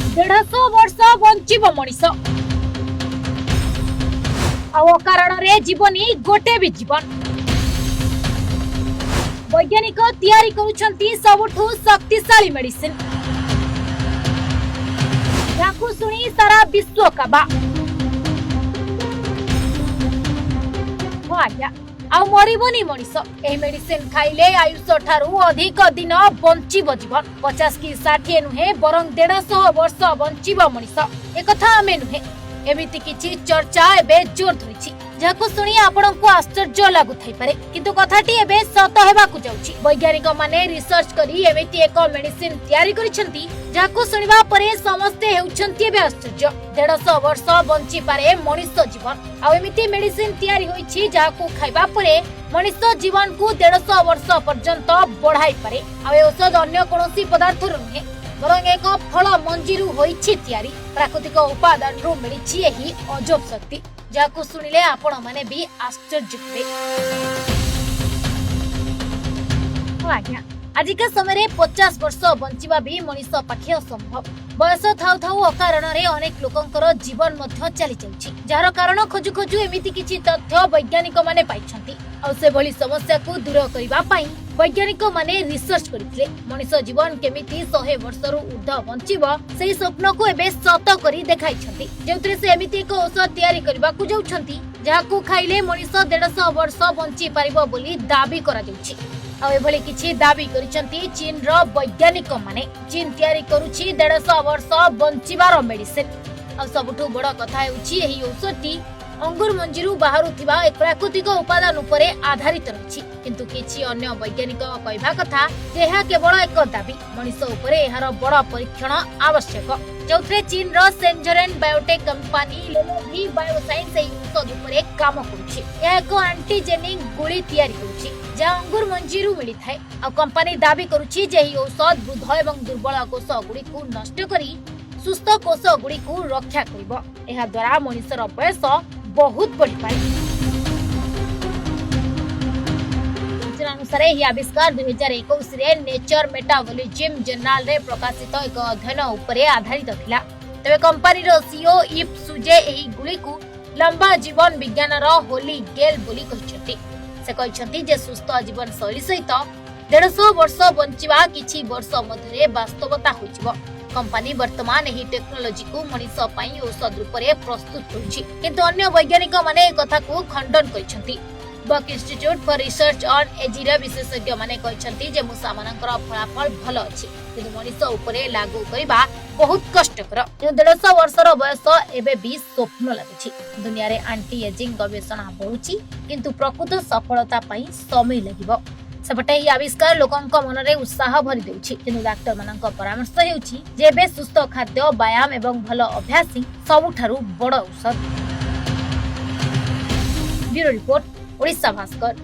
देढ़श वर्ष बंचिब मनीष अकारण जीवनी गोटे भी जीवन। वैज्ञानिक तैयारी करुछंती सबुठु शक्तिशाली मेडिसिन याकू सुनी सारा विश्व काबा। आज्ञा आ मरिबनी मनीष ए मेडिसिन खाइले आयुष ठारू अधिक दिन बंचिब जीवन। 50 कि 60 नुहे बरं 150 वर्ष बंचिब मनीष एकथा आमे नुहे एमिति किछि चर्चा एबे जोर धरिछि जाको सुनी आपनको आश्चर्य लागु थाई पारे किंतु कथाटी एबे सत हेबाकु जाउछि। वैज्ञानिक माने रिसर्च करी एमिति एक मेडिसिन तयारी करिसंती जाको सुनिबा परे समस्ते हेउछंती एबे आश्चर्य। 150 वर्ष बंची पारे मनीष जीवन आ एमिति मेडिसिन तयारी होइछि जाको खाइबा परे मनीष जीवन को 150 वर्ष पर्यंत बढ़ाई पारे। आ ए औषध अन्य कोनोसी पदार्थ नुहे बरं एक फल मंजीरु होइछि तयारी प्राकृतिक उपादान रु मिलिछि एही अजब शक्ति जाको सुनिले आपण माने भी आश्चर्य हेबे। आज्ञा आजिका समय 50 वर्ष बंचिबा भी मनीष पाखे असंभव। बयस थाउ थाउ अकारण रे अनेक लोकंकर जीवन मध्य चली जाउछि जार कारण खोजु खोजु एमिति किछि तथ्य वैज्ञानिक माने पाइछंती आ से भली समस्या को दूर करिबा पई वैज्ञानिक माने रिसर्च करथिले। मनीष जीवन केमिति 100 वर्षरु ऊर्ध्व बंचिब सेही स्वप्न को एबे सत करी देखाइछंती जेउतरे से एमिति एक औषध तयारी करबा को जाउछंती जाहाकू खाइले मनीष 150 वर्ष बंची पारिबो बोली दाबी करा जाउछि। आ एभली किछि दाबी करिसंती चीन रो वैज्ञानिक माने। चीन तयारी करूछि 150 वर्ष बंचिबार मेडिसिन। आ सबुठु बड़ कथा हेउछि एही औषधटी अंगुर मंजीरु बाहरु थिबा एक प्राकृतिक उपादान उपरे आधारित रहिछि किंतु किछि अन्य वैज्ञानिक कहबा कथा जे एहा केवल एक दाबी मनीष उपरे एहार बड़ परीक्षण आवश्यक जोथरे चीन रो सेंजरेन बायोटेक कंपनी लेलोभी बायोसाइंस एही औषध उपरे काम करूछि। एहा एक एंटीजेनिक गोली तयारी करूछि जा अंगुर मंजीरु मिली थाए आ कंपनी दाबी करूछि जे एही औषध वृद्ध एवं दुर्बल कोष गुडी को नष्ट करी सुस्थ कोष गुडी को रक्षा करिवो। एहा द्वारा मनीषर बयस बहुत बढ़ी पारे। सूचना अनुसार यह आविष्कार 2021 रे नेचर मेटाबॉलिज्म जर्नल रे प्रकाशित एक अध्ययन उपरे आधारित थिला। तबे कंपनी रो सीईओ इफ सुजे एही गुली को लंबा जीवन विज्ञान रो होली गेल बोली कहिसंती। से कहिसंती जे सुस्थ जीवन शैली सहित 150 वर्ष बंचिबा किछि वर्ष मध्ये वास्तवता होइछिबो। कंपनी वर्तमान एही टेक्नोलॉजी को मनीष पई औषध रूप में प्रस्तुत करुछि किंतु अन्य वैज्ञानिक माने ए कथा को खंडन करिसंती। बक इंस्टीट्यूट फॉर रिसर्च ऑन एजीरा विशेषज्ञ माने कहिसंती जे मुसा मानकर फलाफल भलो अछि किंतु मनीष उपरे लागू करिबा बहुत कष्टकर। 150 वर्षर बयस एबे भी स्वप्न लागुछि। दुनिया रे एंटी एजिंग गवेषणा होउछि किंतु प्रकृत सफलता पई समय लागिबो। सेपटे ही आविष्कार लोकंक मनरे उत्साह भरी देउछि किंतु डाक्टर मानक परामर्श हेउछि जे बे सुस्थ खाद्य व्यायाम एवं भलो अभ्यास सबुठारु बड़ औषध। Bureau report Odisha Bhaskar.